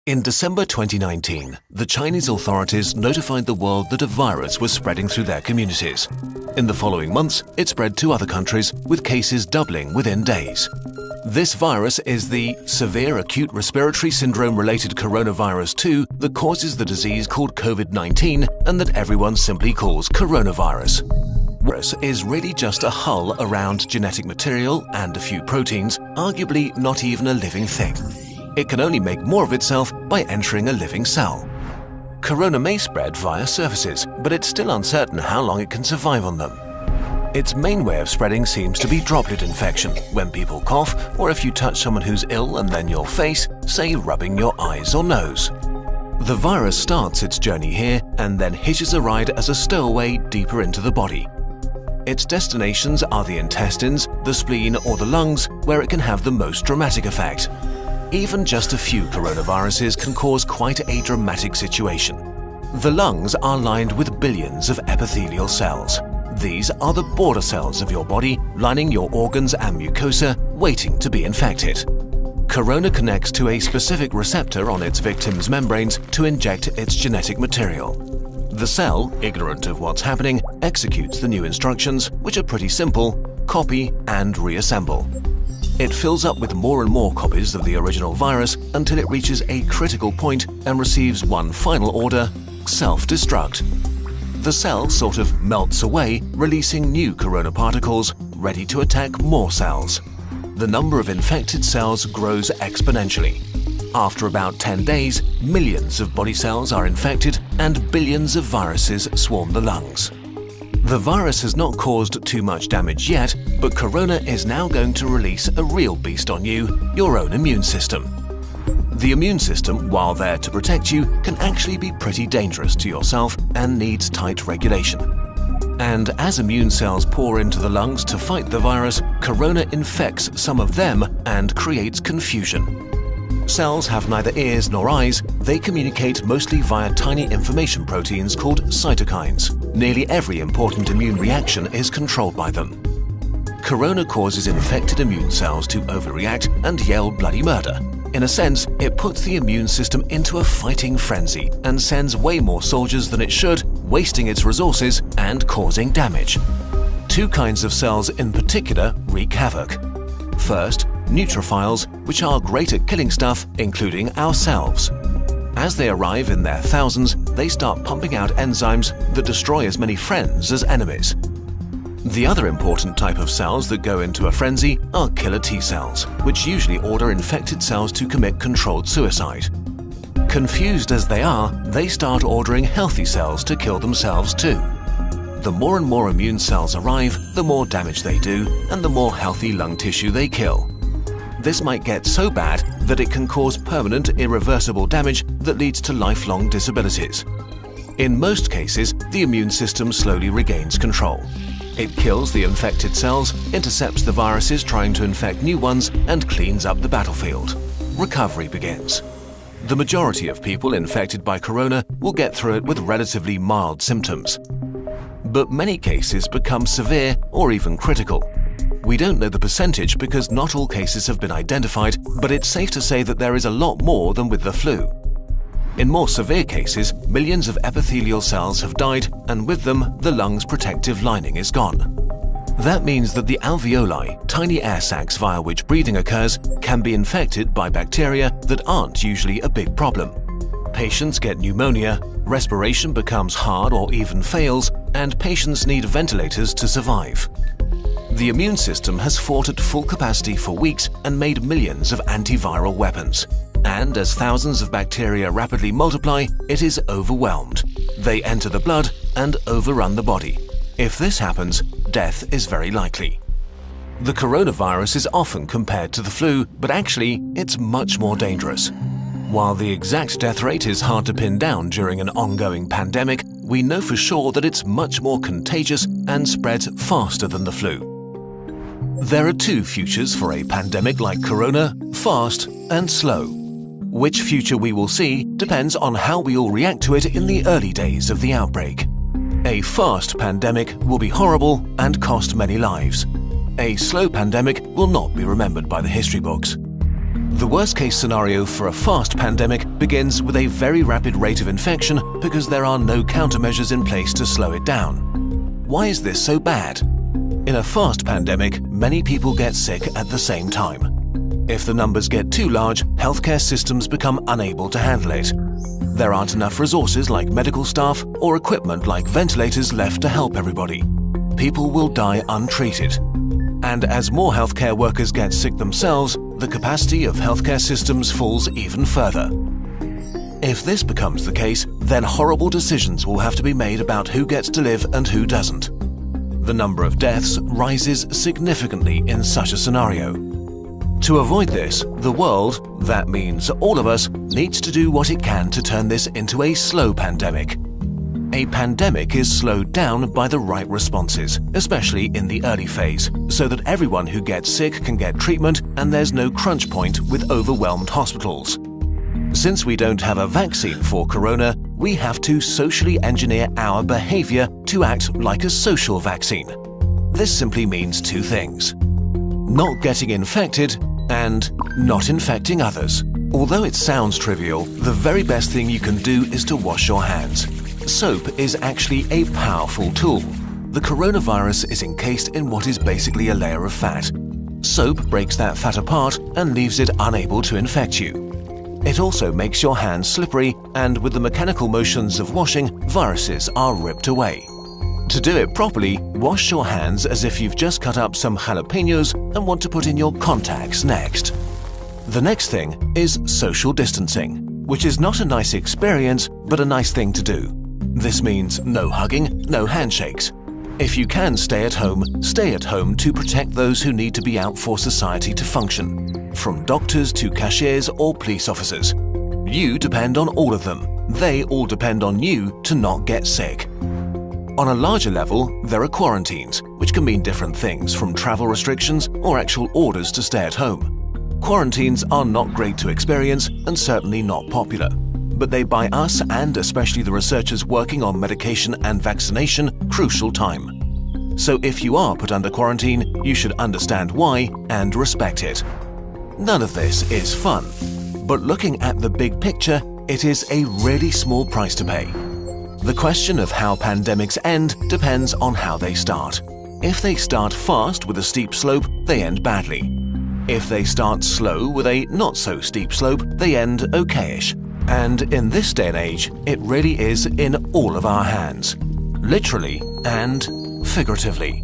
In December 2019, the Chinese authorities notified the world that a virus was spreading through their communities. In the following months, it spread to other countries, with cases doubling within days. This virus is the severe acute respiratory syndrome-related coronavirus 2 that causes the disease called COVID-19 and that everyone simply calls coronavirus. Virus is really just a hull around genetic material and a few proteins, arguably not even a living thing. It can only make more of itself by entering a living cell. Corona may spread via surfaces, but it's still uncertain how long it can survive on them. Its main way of spreading seems to be droplet infection, when people cough, or if you touch someone who's ill and then your face, say rubbing your eyes or nose. The virus starts its journey here and then hitches a ride as a stowaway deeper into the body. Its destinations are the intestines, the spleen, or the lungs, where it can have the most dramatic effect. Even just a few coronaviruses can cause quite a dramatic situation. The lungs are lined with billions of epithelial cells. These are the border cells of your body, lining your organs and mucosa, waiting to be infected. Corona connects to a specific receptor on its victim's membranes to inject its genetic material. The cell, ignorant of what's happening, executes the new instructions, which are pretty simple: copy and reassemble. It fills up with more and more copies of the original virus until it reaches a critical point and receives one final order: self-destruct. The cell sort of melts away, releasing new corona particles, ready to attack more cells. The number of infected cells grows exponentially. After about 10 days, millions of body cells are infected and billions of viruses swarm the lungs. The virus has not caused too much damage yet, but corona is now going to release a real beast on you, your own immune system. The immune system, while there to protect you, can actually be pretty dangerous to yourself and needs tight regulation. And as immune cells pour into the lungs to fight the virus, corona infects some of them and creates confusion. Cells have neither ears nor eyes. They communicate mostly via tiny information proteins called cytokines. Nearly every important immune reaction is controlled by them. Corona causes infected immune cells to overreact and yell bloody murder. In a sense, it puts the immune system into a fighting frenzy and sends way more soldiers than it should, wasting its resources and causing damage. Two kinds of cells in particular wreak havoc. First, neutrophils, which are great at killing stuff, including ourselves. As they arrive in their thousands, they start pumping out enzymes that destroy as many friends as enemies. The other important type of cells that go into a frenzy are killer T cells, which usually order infected cells to commit controlled suicide. Confused as they are, they start ordering healthy cells to kill themselves too. The more and more immune cells arrive, the more damage they do, and the more healthy lung tissue they kill. This might get so bad that it can cause permanent, irreversible damage that leads to lifelong disabilities. In most cases, the immune system slowly regains control. It kills the infected cells, intercepts the viruses trying to infect new ones, and cleans up the battlefield. Recovery begins. The majority of people infected by corona will get through it with relatively mild symptoms. But many cases become severe or even critical. We don't know the percentage because not all cases have been identified, but it's safe to say that there is a lot more than with the flu. In more severe cases, millions of epithelial cells have died, and with them, the lung's protective lining is gone. That means that the alveoli, tiny air sacs via which breathing occurs, can be infected by bacteria that aren't usually a big problem. Patients get pneumonia, respiration becomes hard or even fails, and patients need ventilators to survive. The immune system has fought at full capacity for weeks and made millions of antiviral weapons. And as thousands of bacteria rapidly multiply, it is overwhelmed. They enter the blood and overrun the body. If this happens, death is very likely. The coronavirus is often compared to the flu, but actually, it's much more dangerous. While the exact death rate is hard to pin down during an ongoing pandemic, we know for sure that it's much more contagious and spreads faster than the flu. There are two futures for a pandemic like corona: fast and slow. Which future we will see depends on how we all react to it in the early days of the outbreak. A fast pandemic will be horrible and cost many lives. A slow pandemic will not be remembered by the history books. The worst-case scenario for a fast pandemic begins with a very rapid rate of infection because there are no countermeasures in place to slow it down. Why is this so bad? In a fast pandemic, many people get sick at the same time. If the numbers get too large, healthcare systems become unable to handle it. There aren't enough resources like medical staff or equipment like ventilators left to help everybody. People will die untreated. And as more healthcare workers get sick themselves, the capacity of healthcare systems falls even further. If this becomes the case, then horrible decisions will have to be made about who gets to live and who doesn't. The number of deaths rises significantly in such a scenario. To avoid this, the world, that means all of us, needs to do what it can to turn this into a slow pandemic. A pandemic is slowed down by the right responses, especially in the early phase, so that everyone who gets sick can get treatment and there's no crunch point with overwhelmed hospitals. Since we don't have a vaccine for corona, we have to socially engineer our behavior to act like a social vaccine. This simply means two things: not getting infected and not infecting others. Although it sounds trivial, the very best thing you can do is to wash your hands. Soap is actually a powerful tool. The coronavirus is encased in what is basically a layer of fat. Soap breaks that fat apart and leaves it unable to infect you. It also makes your hands slippery, and with the mechanical motions of washing, viruses are ripped away. To do it properly, wash your hands as if you've just cut up some jalapenos and want to put in your contacts next. The next thing is social distancing, which is not a nice experience, but a nice thing to do. This means no hugging, no handshakes. If you can stay at home to protect those who need to be out for society to function, from doctors to cashiers or police officers. You depend on all of them. They all depend on you to not get sick. On a larger level, there are quarantines, which can mean different things, from travel restrictions or actual orders to stay at home. Quarantines are not great to experience and certainly not popular, but they buy us, and especially the researchers working on medication and vaccination, crucial time. So if you are put under quarantine, you should understand why and respect it. None of this is fun, but looking at the big picture, it is a really small price to pay. The question of how pandemics end depends on how they start. If they start fast with a steep slope, they end badly. If they start slow with a not-so-steep slope, they end okayish. And in this day and age, it really is in all of our hands, literally and figuratively.